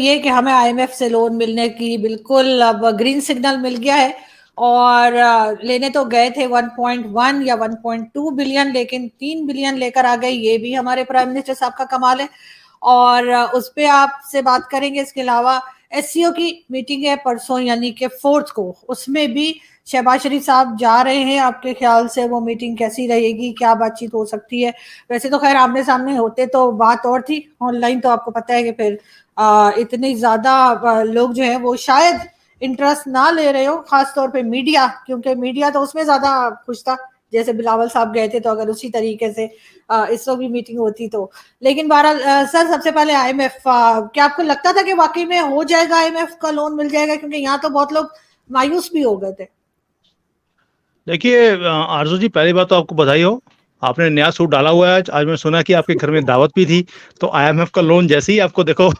ये कि हमें आईएमएफ से लोन मिलने की बिल्कुल अब ग्रीन सिग्नल मिल गया है, और लेने तो गए थे 1.1 या 1.2 बिलियन, लेकिन 3 बिलियन लेकर आ गए। ये भी हमारे प्राइम मिनिस्टर साहब का कमाल है। और उस पे आपसे बात करेंगे। इसके अलावा एससीओ की मीटिंग है परसों, यानी कि 4 को, उसमें भी शहबाज शरीफ साहब जा रहे हैं। आपके ख्याल से वो मीटिंग कैसी रहेगी, क्या बातचीत हो सकती है? वैसे तो खैर आमने सामने होते तो बात और थी, ऑनलाइन तो आपको पता है कि फिर इतनी ज्यादा लोग जो है वो शायद इंटरेस्ट ना ले रहे हो, खासतौर पे मीडिया, क्योंकि मीडिया तो उसमें ज्यादा खुश था। जैसे बिलावल साहब गए थे, तो अगर उसी तरीके से इस वक्त भी मीटिंग होती तो। लेकिन बहरहाल सर, सबसे पहले आईएमएफ, क्या आपको लगता था कि वाकई में हो जाएगा, आईएमएफ का लोन मिल जाएगा? क्योंकि यहाँ तो बहुत लोग मायूस भी हो गए थे। देखिए आरजू जी, पहली बात तो आपको बधाई हो, आपने नया सूट डाला हुआ है आज। आज मैं सुना कि आपके घर में दावत भी थी। तो आईएमएफ का लोन जैसे ही आपको देखो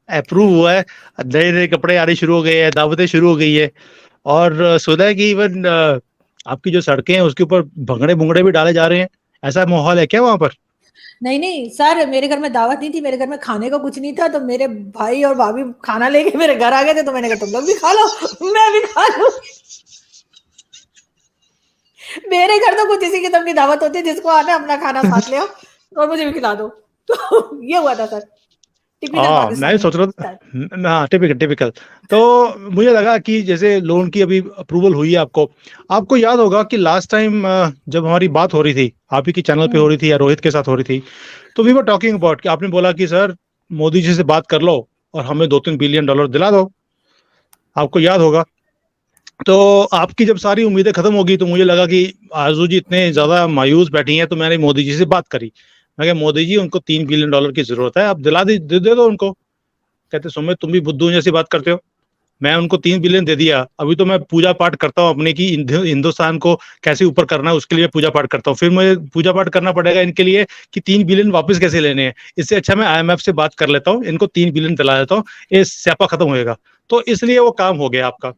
अप्रूव हुआ है, नए नए कपड़े आने शुरू हो गए हैं, दावतें शुरू हो गई है। और सुना है कि इवन आपकी जो सड़कें हैं उसके ऊपर भंगड़े भुंगड़े भी डाले जा रहे हैं। ऐसा माहौल है क्या वहां पर? नहीं नहीं सर, मेरे घर में दावत नहीं थी, मेरे घर में खाने को कुछ नहीं था, तो मेरे भाई और भाभी खाना लेके मेरे घर आ गए थे, तो मैंने कहा तुम लोग भी खा लो, मैं भी खा लूं। मेरे घर तो कुछ इसी किस्म की दावत होती है, जिसको आना अपना खाना साथ ले आओ और मुझे भी खिला दो। तो ये हुआ था सर, टिपिकल हाँ, मैं भी पाकिस्तानी सोच रहा था। स्टाइल। हाँ, टिपिकल टिपिकल। तो मुझे लगा कि जैसे लोन की अभी अप्रूवल हुई है, आपको आपको याद होगा कि लास्ट टाइम जब हमारी बात हो रही थी, आप ही की चैनल पे हो हम्म। रही थी या रोहित के साथ हो रही थी, तो वी वर टॉकिंग अबाउट कि आपने बोला कि सर मोदी जी से बात कर लो और हमें 2-3 बिलियन डॉलर दिला दो। आपको याद होगा। तो आपकी जब सारी उम्मीदें खत्म होगी तो मुझे लगा कि आरजू जी इतने ज्यादा मायूस बैठी हैं, तो मैंने मोदी जी से बात करी। मैं कहा मोदी जी, उनको 3 बिलियन डॉलर की जरूरत है, आप दिला दे दो उनको। कहते सुमित, तुम भी बुद्धू जैसी बात करते हो। मैं उनको 3 बिलियन दे दिया, अभी तो मैं पूजा पाठ करता हूँ अपने की हिंदुस्तान को कैसे ऊपर करना है, उसके लिए पूजा पाठ करता हूँ। फिर मुझे पूजा पाठ करना पड़ेगा इनके लिए कि 3 बिलियन वापस कैसे लेने हैं। इससे अच्छा मैं आईएमएफ से बात कर लेता हूँ, इनको 3 बिलियन दिला देता हूँ, ये स्यापा खत्म होएगा। तो इसलिए वो काम हो गया आपका।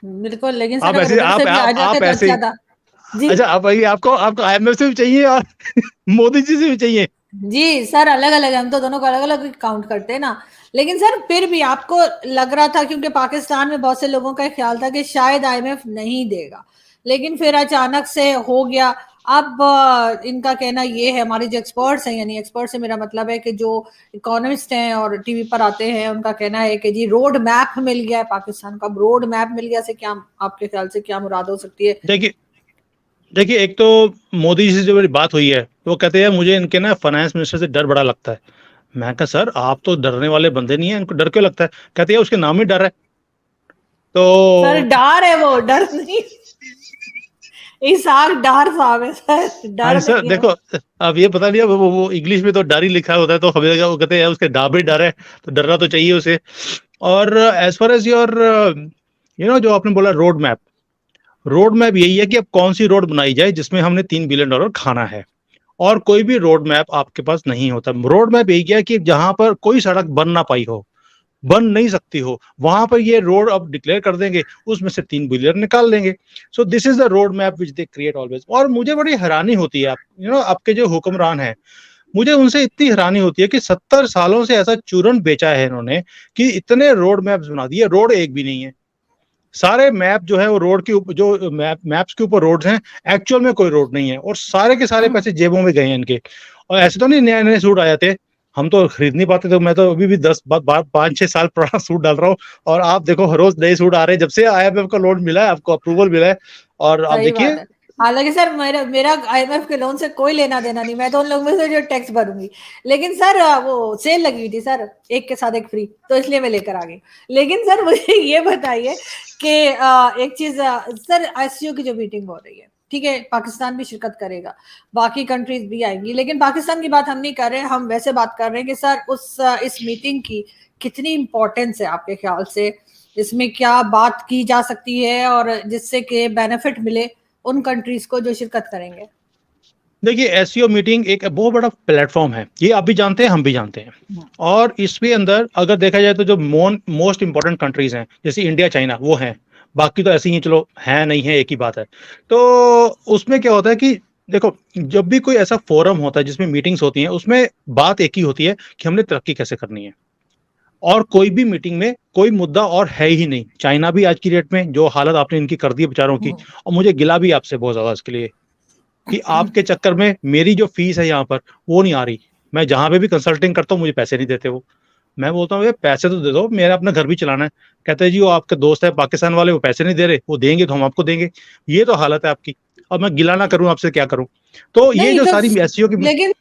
बिल्कुल, लेकिन सर आप अगर ऐसे उधर से भी आ जाते आप तो ऐसे। अच्छा था। जी। अच्छा, आप आइए, आपको आपको आईएमएफ से भी चाहिए और मोदी जी से भी चाहिए। जी सर, अलग अलग, हम तो दोनों को अलग अलग काउंट करते हैं ना। लेकिन सर फिर भी आपको लग रहा था, क्योंकि पाकिस्तान में बहुत से लोगों का ख्याल था कि शायद आईएमएफ नहीं देगा, लेकिन फिर अचानक से हो गया। अब इनका कहना ये है, हमारे जो एक्सपर्ट्स हैं, यानी एक्सपर्ट से मेरा मतलब है कि जो इकोनॉमिस्ट हैं और टीवी पर आते हैं, उनका कहना है कि जी रोड मैप मिल गया है पाकिस्तान का। अब रोड मैप मिल गया से क्या, आपके ख्याल से क्या मुराद हो सकती है? देखिए देखिए, एक तो मोदी जी से जो मेरी बात हुई है, तो वो कहते हैं मुझे इनके ना फाइनेंस मिनिस्टर से डर बड़ा लगता है। मैं कहा सर, आप तो डरने वाले बंदे नहीं है, इनको डर क्यों लगता है? कहते हैं उसके नाम ही डर है। सर तो डर है वो, डर नहीं। इसाक डार साहब है सर, हाँ डर सर, नहीं है देखो, वो। अब ये पता नहीं है, वो इंग्लिश में तो डर ही लिखा होता है, तो हमें लगा वो कहते हैं उसके डा भी डर है, तो डरना तो चाहिए उसे। और एज फार एज योर जो आपने बोला रोड मैप यही है कि अब कौन सी रोड बनाई जाए जिसमें हमने 3 बिलियन डॉलर खाना है। और कोई भी रोड मैप आपके पास नहीं होता। रोड मैप यही है कि जहां पर कोई सड़क बन ना पाई हो, बन नहीं सकती हो, वहां पर ये रोड अब डिक्लेयर कर देंगे, उसमें से 3 बिलियन निकाल देंगे। So this is the road map which they create always. और मुझे बड़ी हैरानी होती है, आप आपके जो हुक्मरान है, मुझे उनसे इतनी हैरानी होती है कि 70 सालों से ऐसा चूरन बेचा है इन्होंने कि इतने रोड मैप्स बना दिए, रोड एक भी नहीं है। सारे मैप जो है वो रोड के ऊपर, जो मैप्स के ऊपर रोड्स हैं, एक्चुअल में कोई रोड नहीं है, और सारे के सारे पैसे जेबों में गए हैं इनके। और ऐसे तो नहीं नए नए सूट आए थे, हम तो खरीद नहीं पाते, तो मैं तो अभी भी 5-6 साल पुराना सूट डाल रहा हूँ। और आप देखो, हर रोज नए सूट आ रहे हैं जब से आईएमएफ का लोन मिला है, आपको अप्रूवल मिला है। और आप सही बात देखिए। है। हालांकि सर मेरा मेरा आईएमएफ के लोन से कोई लेना देना नहीं, मैं तो उन लोगों में से जो टैक्स भरूंगी। लेकिन सर वो सेल लगी हुई थी सर, एक के साथ एक फ्री, तो इसलिए मैं लेकर आ गई। लेकिन सर मुझे ये बताइए कि एक चीज, सर एससीओ की जो मीटिंग हो रही है, ठीक है, पाकिस्तान भी शिरकत करेगा, बाकी कंट्रीज भी आएंगी, लेकिन पाकिस्तान की बात हम नहीं कर रहे हैं, हम वैसे बात कर रहे हैं कि सर इस मीटिंग की कितनी इंपॉर्टेंस है आपके ख्याल से? इसमें क्या बात की जा सकती है और जिससे कि बेनिफिट मिले उन कंट्रीज को जो शिरकत करेंगे? देखिए, एससीओ मीटिंग एक बहुत बड़ा प्लेटफॉर्म है, ये आप भी जानते हैं, हम भी जानते हैं। और इसके अंदर अगर देखा जाए तो जो मोस्ट इंपॉर्टेंट कंट्रीज हैं, जैसे इंडिया चाइना, वो हैं। बाकी तो ऐसे ही चलो, है नहीं है, एक ही बात है। तो उसमें क्या होता है कि देखो, जब भी कोई ऐसा फोरम होता है जिसमें मीटिंग्स होती हैं, उसमें बात एक ही होती है कि हमने तरक्की कैसे करनी है। और कोई भी मीटिंग में कोई मुद्दा और है ही नहीं। चाइना भी आज की डेट में जो हालत आपने इनकी कर दी बेचारों की, और मुझे गिला भी आपसे बहुत ज्यादा इसके लिए कि आपके चक्कर में मेरी जो फीस है यहाँ पर वो नहीं आ रही। मैं जहां पे भी कंसल्टिंग करता हूँ मुझे पैसे नहीं देते वो। मैं बोलता हूँ पैसे तो दे दो, मेरा अपना घर भी चलाना है। कहते हैं जी वो आपके दोस्त है पाकिस्तान वाले, वो पैसे नहीं दे रहे, वो देंगे तो हम आपको देंगे। ये तो हालत है आपकी। अब मैं गिला ना करूं आपसे क्या करूं। तो ये नहीं जो तो सारी एसईओ की लेकिन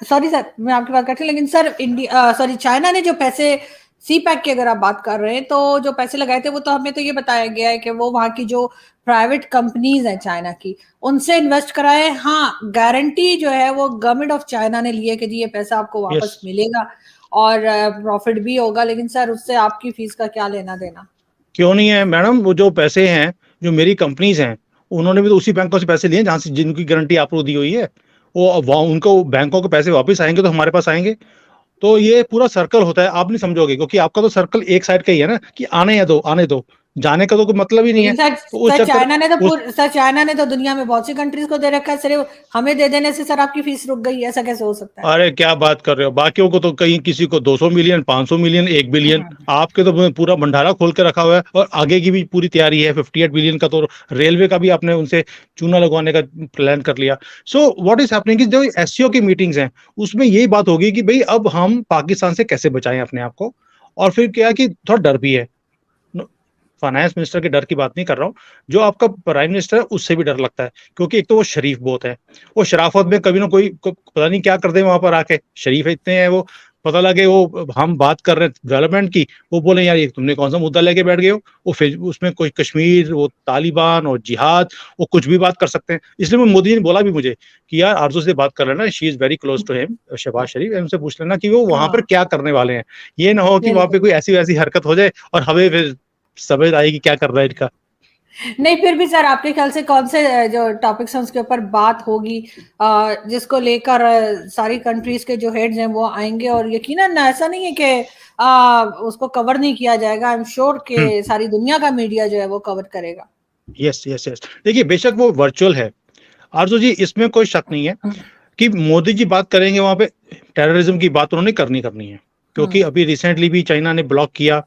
सॉरी सर, मैं आपकी बात करती हूँ, लेकिन सर इंडिया सॉरी चाइना ने जो पैसे सी पैक की अगर आप बात कर रहे हैं, तो जो पैसे लगाए थे वो तो हमें तो ये बताया गया है कि वो वहाँ की जो प्राइवेट कंपनीज है चाइना की उनसे इन्वेस्ट कराए। हाँ, गारंटी जो है वो गवर्नमेंट ऑफ चाइना ने ली है कि जी ये पैसा आपको यस, वापस मिलेगा और प्रॉफिट भी होगा, लेकिन सर उससे आपकी फीस का क्या लेना देना। क्यों नहीं है मैडम। वो जो पैसे हैं जो मेरी कंपनीज हैं, उन्होंने भी तो उसी बैंकों से पैसे लिए जहां से जिनकी गारंटी आपको दी हुई है। वो उनको बैंकों के पैसे वापस आएंगे तो हमारे पास आएंगे। तो ये पूरा सर्कल होता है, आप नहीं समझोगे क्योंकि आपका तो सर्कल एक साइड का ही है ना कि आने या दो आने दो, जाने का तो कोई मतलब ही नहीं है। लेकिन सर तो उस चक्कर उस सर चाइना ने तो दुनिया में बहुत सी कंट्रीज को दे रखा है, सिर्फ हमें दे देने से सर आपकी फीस रुक गई, ऐसा कैसे हो सकता है। अरे क्या बात कर रहे हो, बाकियों को तो कहीं किसी को 200 मिलियन, 500 मिलियन, 1 बिलियन। आपके तो पूरा भंडारा खोल के रखा हुआ है और आगे की भी पूरी तैयारी है। 58 बिलियन का तो रेलवे का भी आपने उनसे चूना लगवाने का प्लान कर लिया। सो व्हाट इज हैपनिंग कि जो एससीओ की मीटिंग्स हैं उसमें यही बात होगी कि भाई अब हम पाकिस्तान से कैसे बचाएं अपने आप को। और फिर क्या कि थोड़ा डर भी है। फाइनेंस मिनिस्टर के डर की बात नहीं कर रहा हूँ, जो आपका प्राइम मिनिस्टर है उससे भी डर लगता है। क्योंकि एक तो वो शरीफ बहुत है, वो शराफत में कभी ना कोई पता नहीं क्या कर दे वहां पर आके। शरीफ इतने हैं वो, पता लगे वो हम बात कर रहे हैं डेवलपमेंट की, वो बोले यार ये तुमने कौन सा मुद्दा लेके बैठ गए हो। वो फिर उसमें कोई कश्मीर, वो तालिबान और जिहाद, वो कुछ भी बात कर सकते हैं। इसलिए मैं मोदी जी ने बोला भी मुझे कि यार आरजू से बात कर लेना, she is very close to him, Shehbaz Sharif, उनसे पूछ लेना कि वो वहां पर हाँ क्या करने वाले हैं। ये ना हो कि वहां पे बिल्कुल। कोई ऐसी वैसी हरकत हो जाए और हमें फिर समझ आएगी क्या कर रहा है इनका। नहीं फिर भी सर आपके ख्याल से कौन से जो टॉपिक्स हैं उसके ऊपर बात होगी जिसको लेकर सारी कंट्रीज के जो हेड्स हैं वो आएंगे, और यकीनन ऐसा नहीं है कि उसको कवर नहीं किया जाएगा। आई एम श्योर हम्म, कि सारी दुनिया का मीडिया जो है वो कवर करेगा। Yes yes yes. देखिए बेशक वो वर्चुअल है आरजू जी, इसमें कोई शक नहीं है कि मोदी जी बात करेंगे वहां पे। टेररिज्म की बात उन्होंने करनी करनी है। क्योंकि हम्म अभी रिसेंटली भी चाइना ने ब्लॉक किया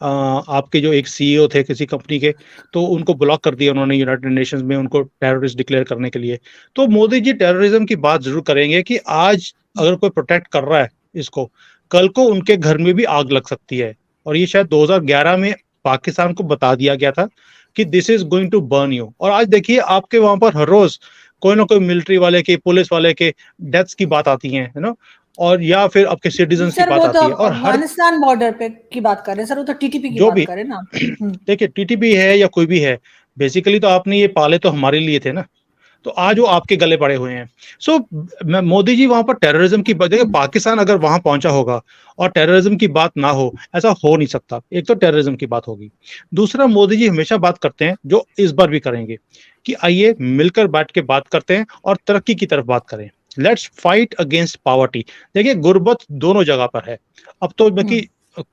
आपके जो एक सीईओ थे किसी कंपनी के, तो उनको ब्लॉक कर दिया उन्होंने यूनाइटेड नेशंस में, उनको टेररिस्ट डिक्लेयर करने के लिए। तो मोदी जी टेररिज्म की बात जरूर करेंगे कि आज अगर कोई प्रोटेक्ट कर रहा है इसको, कल को उनके घर में भी आग लग सकती है। और ये शायद 2011 में पाकिस्तान को बता दिया गया था कि this is going to burn you. और आज देखिए आपके वहां पर हर रोज कोई ना कोई मिलिट्री वाले के, पुलिस वाले के डेथ्स की बात आती है ना। और या फिर आपके सिटीजन की सर बात वो तो आती है और हर अफगानिस्तान बॉर्डर पे की बात कर रहे हैं सर, वो तो टीटीपी की जो बात भी कर रहे हैं ना। हम्म देखिए टीटीपी है या कोई भी है, बेसिकली तो आपने ये पाले तो हमारे लिए थे ना। तो आज वो आपके गले पड़े हुए हैं। सो मोदी जी वहां पर टेररिज्म की बात, देखिए पाकिस्तान अगर वहां पहुंचा होगा और टेररिज्म की बात ना हो, ऐसा हो नहीं सकता। एक तो टेररिज्म की बात होगी, दूसरा मोदी जी हमेशा बात करते हैं जो इस बार भी करेंगे कि आइए मिलकर बैठ के बात करते हैं और तरक्की की तरफ बात करें। Let's fight against poverty. देखिए गुर्बत दोनों जगह पर है। अब तो हम्म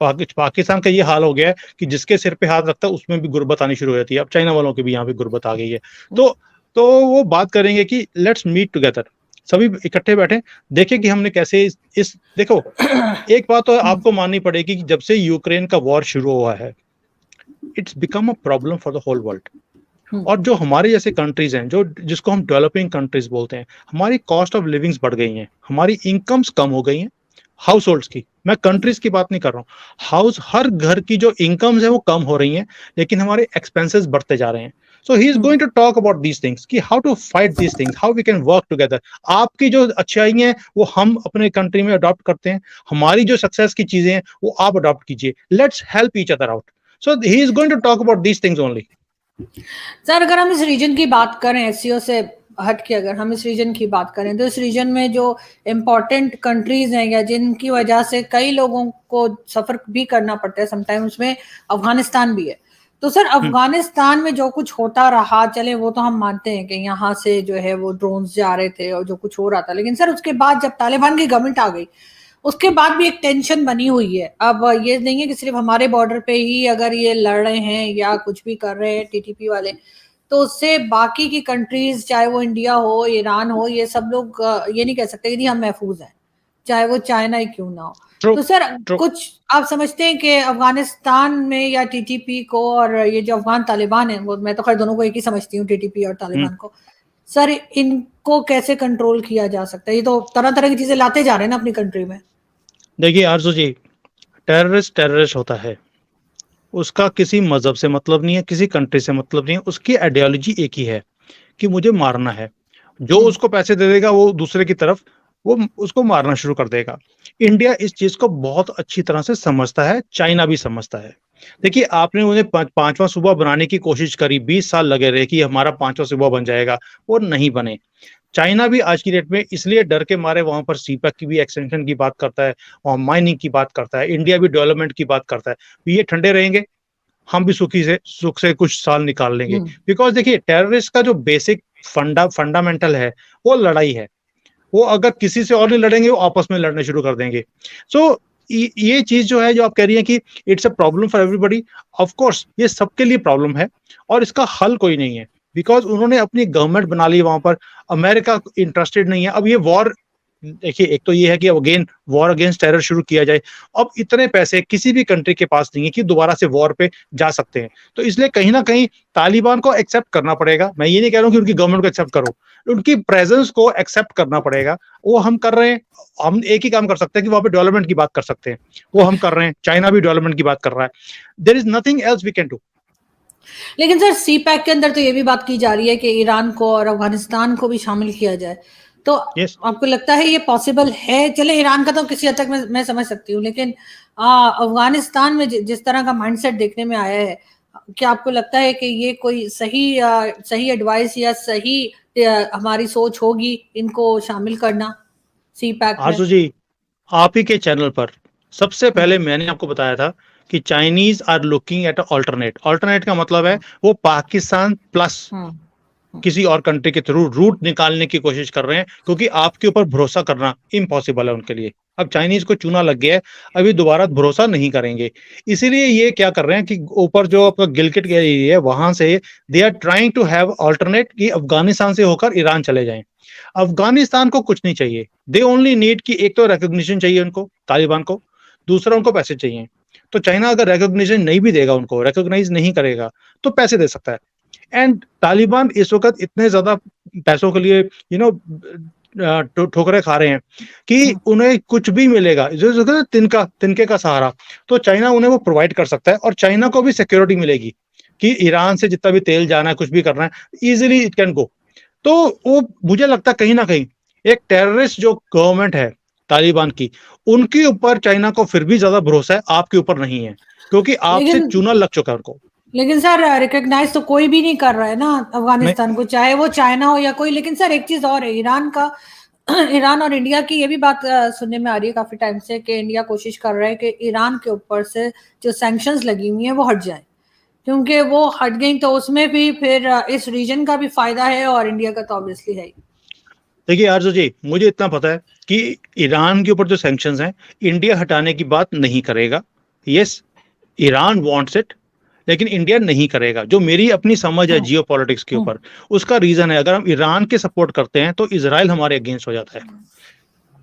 बाकी पाकिस्तान का ये हाल हो गया है कि जिसके सिर पे हाथ रखता है उसमें भी गुर्बत आनी शुरू हो जाती है। अब चाइना वालों की भी यहाँ पे गुर्बत आ गई है। तो तो वो बात करेंगे कि लेट्स मीट टुगेदर, सभी इकट्ठे बैठे, देखें कि हमने कैसे इस देखो, एक बात तो आपको माननी पड़ेगी कि जब से यूक्रेन का वॉर शुरू हुआ है, it's become a problem for the whole world. Hmm और जो हमारे जैसे कंट्रीज हैं, जो जिसको हम डेवलपिंग कंट्रीज बोलते हैं, हमारी कॉस्ट ऑफ लिविंग्स बढ़ गई हैं, हमारी इनकम्स कम हो गई हैं। हाउस होल्ड्स की, मैं कंट्रीज की बात नहीं कर रहा हूँ, हाउस हर घर की जो इनकम्स है वो कम हो रही हैं, लेकिन हमारे एक्सपेंसेस बढ़ते जा रहे हैं। So he is hmm going to talk about these things कि how to fight these things, how we can work together. आपकी जो अच्छाई है वो हम अपने कंट्री में अडॉप्ट करते हैं, हमारी जो सक्सेस की चीजें हैं वो आप अडॉप्ट कीजिए। Let's help each other out. So he is going to talk about these things only. Sir अगर हम इस रीजन की बात करें, एससीओ से हट के अगर हम इस रीजन की बात करें, तो इस रीजन में जो इम्पोर्टेंट कंट्रीज हैं या जिनकी वजह से कई लोगों को सफर भी करना पड़ता है समटाइम, उसमें अफगानिस्तान भी है। तो सर अफगानिस्तान में जो कुछ होता रहा, चले वो तो हम मानते हैं कि यहाँ से जो है वो ड्रोन्स जा रहे थे और जो कुछ हो रहा था, लेकिन सर उसके बाद जब तालिबान की गवर्नमेंट आ गई उसके बाद भी एक टेंशन बनी हुई है। अब ये नहीं है कि सिर्फ हमारे बॉर्डर पे ही अगर ये लड़ रहे हैं या कुछ भी कर रहे हैं टीटीपी वाले, तो उससे बाकी की कंट्रीज, चाहे वो इंडिया हो, ईरान हो, ये सब लोग ये नहीं कह सकते कि हम महफूज हैं, चाहे वो चाइना ही क्यों ना हो। ट्रू तो सर ट्रू कुछ आप समझते हैं कि अफगानिस्तान में या टीटीपी को और ये जो अफगान तालिबान है, वो मैं तो खैर दोनों को एक ही समझती हूँ, टीटीपी और तालिबान को, सर इनको कैसे कंट्रोल किया जा सकता है? ये तो तरह तरह की चीजें लाते जा रहे हैं ना अपनी कंट्री में। देखिए आरजू जी, टेररिस्ट टेररिस्ट होता है, उसका किसी मजहब से मतलब नहीं है, किसी कंट्री से मतलब नहीं है, उसकी आइडियोलॉजी एक ही है कि मुझे मारना है। जो उसको पैसे दे देगा वो दूसरे की तरफ वो उसको मारना शुरू कर देगा। इंडिया इस चीज को बहुत अच्छी तरह से समझता है, चाइना भी समझता है। देखिए आपने उन्हें पांचवा सूबा बनाने की कोशिश करी, 20 साल लगे रहे कि हमारा पांचवा सूबा बन जाएगा, वो नहीं बने। चाइना भी आज की डेट में इसलिए डर के मारे वहां पर सीपैक की भी एक्सटेंशन की बात करता है, वहां माइनिंग की बात करता है, इंडिया भी डेवलपमेंट की बात करता है। ये ठंडे रहेंगे, हम भी सुख से कुछ साल निकाल लेंगे। बिकॉज देखिए टेररिस्ट का जो बेसिक फंडामेंटल है वो लड़ाई है। वो अगर किसी से और नहीं लड़ेंगे, वो आपस में लड़ने शुरू कर देंगे। सो ये चीज जो है, जो आप कह रही हैं कि it's a problem for everybody, of course ये सबके लिए प्रॉब्लम है और इसका हल कोई नहीं है। बिकॉज उन्होंने अपनी गवर्नमेंट बना ली वहां पर, अमेरिका इंटरेस्टेड नहीं है। अब ये वॉर, देखिए एक तो ये है कि अगेन वॉर अगेंस्ट टेरर शुरू किया जाए। अब इतने पैसे किसी भी कंट्री के पास नहीं है कि दोबारा से वॉर पे जा सकते हैं। तो इसलिए कहीं ना कहीं तालिबान को एक्सेप्ट करना पड़ेगा। मैं ये नहीं कह रहा हूँ कि उनकी गवर्नमेंट को एक्सेप्ट करो, उनकी प्रेजेंस को एक्सेप्ट करना पड़ेगा। वो हम कर रहे हैं। हम एक ही काम कर सकते हैं कि वहां पे डेवलपमेंट की बात कर सकते हैं, वो हम कर रहे हैं। चाइना भी डेवलपमेंट की बात कर रहा है। There is nothing else we can do. लेकिन सर सी पैक के अंदर तो ये भी बात की जा रही है कि ईरान को और अफगानिस्तान को भी शामिल किया जाए, तो यस, आपको लगता है ये पॉसिबल है? चले ईरान का तो किसी हद तक मैं समझ सकती हूँ, लेकिन अफगानिस्तान में जिस तरह का माइंडसेट देखने में आया है, क्या आपको लगता है कि ये कोई सही एडवाइस या सही हमारी सोच होगी इनको शामिल करना सी पैक में? आरजू जी, आप ही के चैनल पर सबसे पहले मैंने आपको बताया था कि Chinese are looking at alternate. Alternate का मतलब है वो पाकिस्तान प्लस किसी और कंट्री के थ्रू रूट निकालने की कोशिश कर रहे हैं, क्योंकि आपके ऊपर भरोसा करना इम्पॉसिबल है उनके लिए। अब चाइनीज को चूना लग गया है, अभी दोबारा भरोसा नहीं करेंगे। इसीलिए ये क्या कर रहे हैं कि ऊपर जो आपका गिलगिट एरिया है वहां से they are trying to have alternate कि अफगानिस्तान से होकर ईरान चले जाएं। अफगानिस्तान को कुछ नहीं चाहिए, दे ओनली नीड कि एक तो रिकॉग्निशन चाहिए उनको, तालिबान को, दूसरा उनको पैसे चाहिए। तो चाइना अगर रिकॉग्निशन नहीं भी देगा, उनको रिकॉग्नाइज नहीं करेगा, तो पैसे दे सकता है। एंड तालिबान इस वक्त इतने ज्यादा पैसों के लिए ठोकरे खा रहे हैं कि उन्हें कुछ भी मिलेगा, जो तिनके का सहारा, तो चाइना उन्हें वो प्रोवाइड कर सकता है। और चाइना को भी सिक्योरिटी मिलेगी कि ईरान से जितना भी तेल जाना है, कुछ भी करना है, इजिली इट कैन गो। तो वो मुझे लगता है कहीं ना कहीं एक टेररिस्ट जो गवर्नमेंट है तालिबान की, उनके ऊपर चाइना को फिर भी ज्यादा भरोसा है, आपके ऊपर नहीं है, क्योंकि आपसे चूना लग चुका है उनको। लेकिन सर रिकॉग्नाइज तो कोई भी नहीं कर रहा है ना अफगानिस्तान को, चाहे वो चाइना हो या कोई। लेकिन सर एक चीज और है, ईरान और इंडिया की ये भी बात सुनने में आ रही है काफी टाइम से कि इंडिया कोशिश कर रहा है कि ईरान के ऊपर से जो सैंक्शंस लगी हुई हैं वो हट जाए, क्योंकि वो हट गई तो उसमें भी फिर इस रीजन का भी फायदा है और इंडिया का तो ऑब्वियसली है ही। देखिए आरजू जी, मुझे इतना पता है कि ईरान के ऊपर जो सैंक्शंस हैं, इंडिया हटाने की बात नहीं करेगा। यस, ईरान वांट्स इट, लेकिन इंडिया नहीं करेगा। जो मेरी अपनी समझ है जियो पॉलिटिक्स के ऊपर, उसका रीजन है, अगर हम ईरान के सपोर्ट करते हैं तो इजराइल हमारे अगेंस्ट हो जाता है।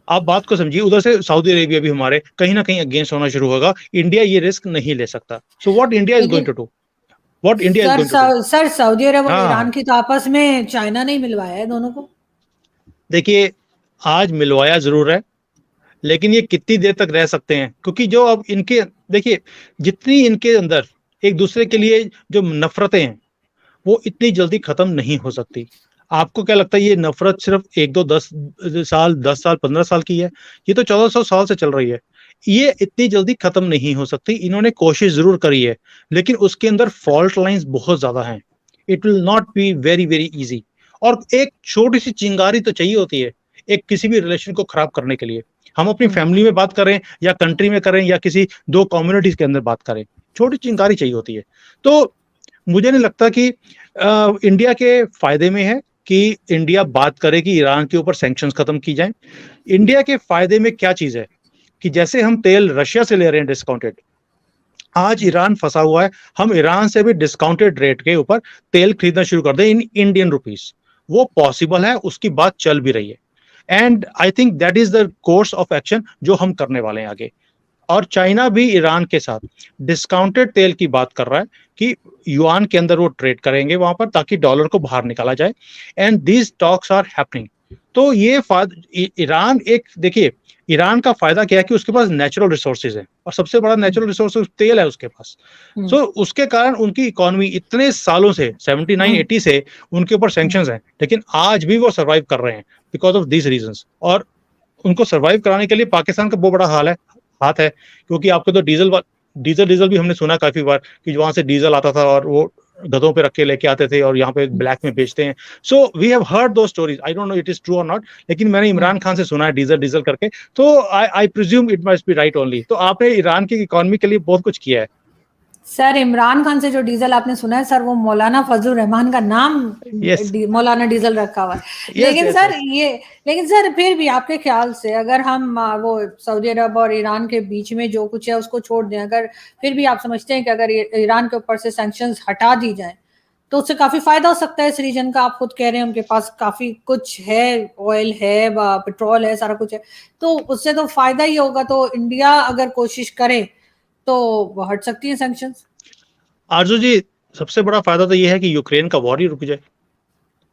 आप बात को समझिए, उधर से सऊदी अरेबिया भी हमारे कहीं ना कहीं अगेंस्ट होना शुरू होगा। इंडिया ये रिस्क नहीं ले सकता। So what India is going to do, what India is going to do. Sir Saudi Arab और हाँ, ईरान की तो आपस में चाइना नहीं मिलवाया है दोनों को। देखिए आज मिलवाया जरूर है, लेकिन ये कितनी देर तक रह सकते हैं, क्योंकि जो अब इनके, देखिए जितनी इनके अंदर एक दूसरे के लिए जो नफरतें हैं, वो इतनी जल्दी खत्म नहीं हो सकती। आपको क्या लगता है ये नफरत सिर्फ एक दो 10 साल 10 साल 15 साल की है? ये तो 1400 साल से चल रही है। ये इतनी जल्दी खत्म नहीं हो सकती। इन्होंने कोशिश जरूर करी है, लेकिन उसके अंदर फॉल्ट लाइंस बहुत ज्यादा हैं। It will not be very very easy. और एक छोटी सी चिंगारी तो चाहिए होती है एक किसी भी रिलेशन को खराब करने के लिए। हम अपनी फैमिली में बात करें या कंट्री में करें या किसी दो कम्युनिटीज के अंदर बात करें, छोटी चिंगारी चाहिए होती है। तो मुझे नहीं लगता कि इंडिया के फायदे में है कि इंडिया बात करे कि ईरान के ऊपर सैंक्शंस खत्म की जाएं। इंडिया के फायदे में क्या चीज है कि जैसे हम तेल रशिया से ले रहे हैं डिस्काउंटेड, आज ईरान फंसा हुआ है, हम ईरान से भी डिस्काउंटेड रेट के ऊपर तेल खरीदना शुरू कर दें इन इंडियन रुपीस। वो पॉसिबल है, उसकी बात चल भी रही है। And I think that is the course of action जो हम करने वाले हैं आगे। और चाइना भी ईरान के साथ डिस्काउंटेड तेल की बात कर रहा है कि युआन के अंदर वो ट्रेड करेंगे वहां पर ताकि डॉलर को बाहर निकाला जाए, and these talks are happening. तो ये ईरान एक देखिए, ईरान का फायदा क्या है कि उसके पास नेचुरल रिसोर्सेज है और सबसे बड़ा नेचुरल रिसोर्स तेल है उसके पास। सो उसके कारण उनकी इकोनॉमी इतने सालों से 79-80 से उनके ऊपर सैंक्शंस हैं, लेकिन आज भी वो सर्वाइव कर रहे हैं बिकॉज ऑफ दीज रीजंस। और उनको सर्वाइव कराने के लिए पाकिस्तान का बहुत बड़ा हाथ है, क्योंकि आपको तो डीजल भी हमने सुना काफी बार कि वहां से डीजल आता था और वो गधों पे रख के लेके आते थे और यहाँ पे ब्लैक में बेचते हैं। सो वी हैव हर्ड दो stories, I don't know it is true और नॉट, लेकिन मैंने इमरान खान से सुना है डीजल डीजल करके, तो I presume it must be right only. तो आपने ईरान की इकोनॉमी के लिए बहुत कुछ किया है सर। इमरान खान से जो डीजल आपने सुना है सर, वो मौलाना फजलुर रहमान का नाम मौलाना डीजल रखा हुआ है। लेकिन सर फिर भी आपके ख्याल से अगर हम वो सऊदी अरब और ईरान के बीच में जो कुछ है उसको छोड़ दें, अगर फिर भी आप समझते हैं कि अगर ईरान के ऊपर से सैंक्शंस हटा दी जाए तो उससे काफी फायदा हो सकता है इस रीजन का? आप खुद कह रहे हैं उनके पास काफी कुछ है, ऑयल है, पेट्रोल है, सारा कुछ है, तो उससे तो फायदा ही होगा। तो इंडिया अगर कोशिश करे तो हट सकती है सैंक्शंस। आरजू जी, सबसे बड़ा फायदा तो ये है कि यूक्रेन का वॉर ही रुक जाए।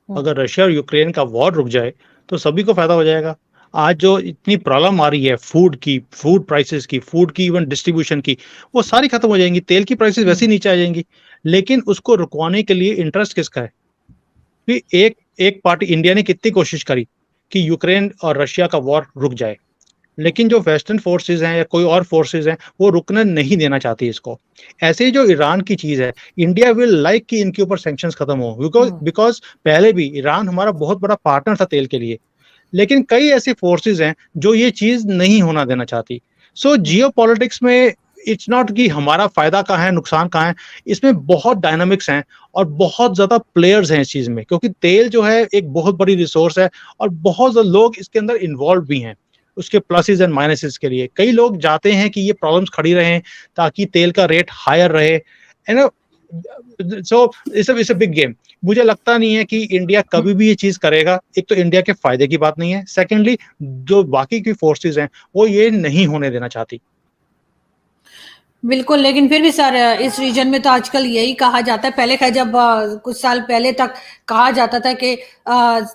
अगर रशिया और यूक्रेन का वॉर रुक जाए तो सभी को फायदा हो जाएगा। आज जो इतनी प्रॉब्लम आ रही है फूड प्राइसेस की, फूड की, इवन डिस्ट्रीब्यूशन की, वो सारी खत्म हो जाएंगी। तेल की प्राइसेस वैसे ही नीचे आ जाएंगी, लेकिन उसको रुकवाने के लिए इंटरेस्ट किसका है? कि एक पार्टी, इंडिया ने कितनी कोशिश करी कि यूक्रेन और रशिया का वॉर रुक जाए, लेकिन जो वेस्टर्न फोर्सेज हैं या कोई और फोर्सेज हैं वो रुकने नहीं देना चाहती इसको। ऐसे ही जो ईरान की चीज है, इंडिया विल लाइक कि इनके ऊपर सैंक्शंस खत्म हो, बिकॉज पहले भी ईरान हमारा बहुत बड़ा पार्टनर था तेल के लिए, लेकिन कई ऐसी फोर्सेज हैं जो ये चीज नहीं होना देना चाहती। सो जियोपॉलिटिक्स में इट्स नॉट कि हमारा फायदा कहाँ है नुकसान कहाँ है, इसमें बहुत डायनामिक्स हैं और बहुत ज्यादा प्लेयर्स हैं इस चीज में, क्योंकि तेल जो है एक बहुत बड़ी रिसोर्स है और बहुत ज्यादा लोग इसके अंदर इन्वॉल्व भी हैं। उसके प्लसेस एंड माइनसेस के लिए कई लोग जाते हैं कि ये प्रॉब्लम्स खड़ी रहें ताकि तेल का रेट हायर रहे, you know. So it's a big game. मुझे लगता नहीं है कि इंडिया कभी भी ये चीज करेगा। एक तो इंडिया के फायदे की बात नहीं है, सेकेंडली जो बाकी की फोर्सेस हैं वो ये नहीं होने देना चाहती। बिल्कुल, लेकिन फिर भी सर इस रीजन में तो आजकल यही कहा जाता है, पहले का जब कुछ साल पहले तक कहा जाता था कि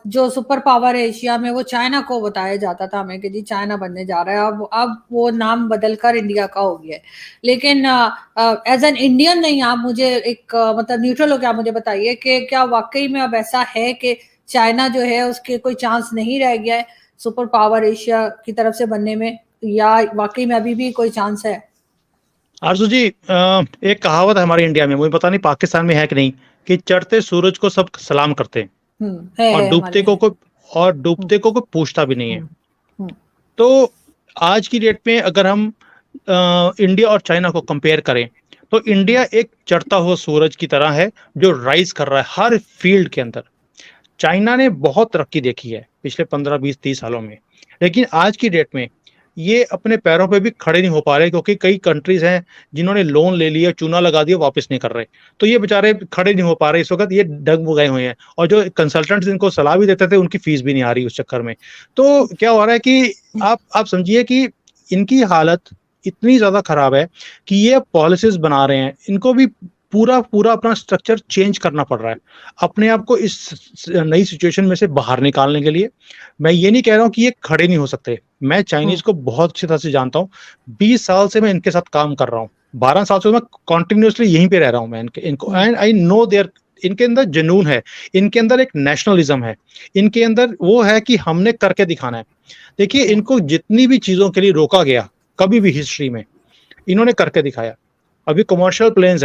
जो सुपर पावर है एशिया में वो चाइना को बताया जाता था हमें कि जी चाइना बनने जा रहा है। अब वो नाम बदलकर इंडिया का हो गया है। लेकिन एज एन इंडियन नहीं, आप मुझे एक मतलब न्यूट्रल हो, क्या मुझे बताइए कि क्या वाकई में अब ऐसा है कि चाइना जो है उसके कोई चांस नहीं रह गया है सुपर पावर एशिया की तरफ से बनने में, या वाकई में अभी भी कोई चांस है? आरजू जी, एक कहावत है हमारे इंडिया में, मुझे पता नहीं पाकिस्तान में है कि नहीं, कि चढ़ते सूरज को सब सलाम करते हैं और डूबते को कोई पूछता भी नहीं है। तो आज की डेट में अगर हम इंडिया और चाइना को कंपेयर करें तो इंडिया एक चढ़ता हुआ सूरज की तरह है जो राइज कर रहा है हर फील्ड के अंदर। चाइना ने बहुत तरक्की देखी है पिछले 15-20-30 सालों में, लेकिन आज की डेट में ये अपने पैरों पे भी खड़े नहीं हो पा रहे, क्योंकि कई कंट्रीज हैं जिन्होंने लोन ले लिया, चूना लगा दिया, वापस नहीं कर रहे। तो ये बेचारे खड़े नहीं हो पा रहे इस वक्त, ये डग गए हुए हैं। और जो कंसल्टेंट्स इनको सलाह भी देते थे उनकी फीस भी नहीं आ रही उस चक्कर में। तो क्या हो रहा है कि आप समझिए कि इनकी हालत इतनी ज्यादा खराब है कि ये पॉलिसीज बना रहे हैं, इनको भी पूरा अपना स्ट्रक्चर चेंज करना पड़ रहा है अपने आप को इस नई सिचुएशन में से बाहर निकालने के लिए। मैं ये नहीं कह रहा हूँ कि ये खड़े नहीं हो सकते, मैं चाइनीज को बहुत अच्छी तरह से जानता हूँ, 20 साल से मैं इनके साथ काम कर रहा हूँ, 12 साल से मैं कॉन्टिन्यूसली यहीं पे रह रहा हूँ मैं इनको एंड आई नो देयर, इनके अंदर जुनून है, इनके अंदर एक नेशनलिज्म है, इनके अंदर वो है कि हमने करके दिखाना है। देखिए, इनको जितनी भी चीजों के लिए रोका गया कभी भी हिस्ट्री में, इन्होंने करके दिखाया। अभी कमर्शियल प्लेन्स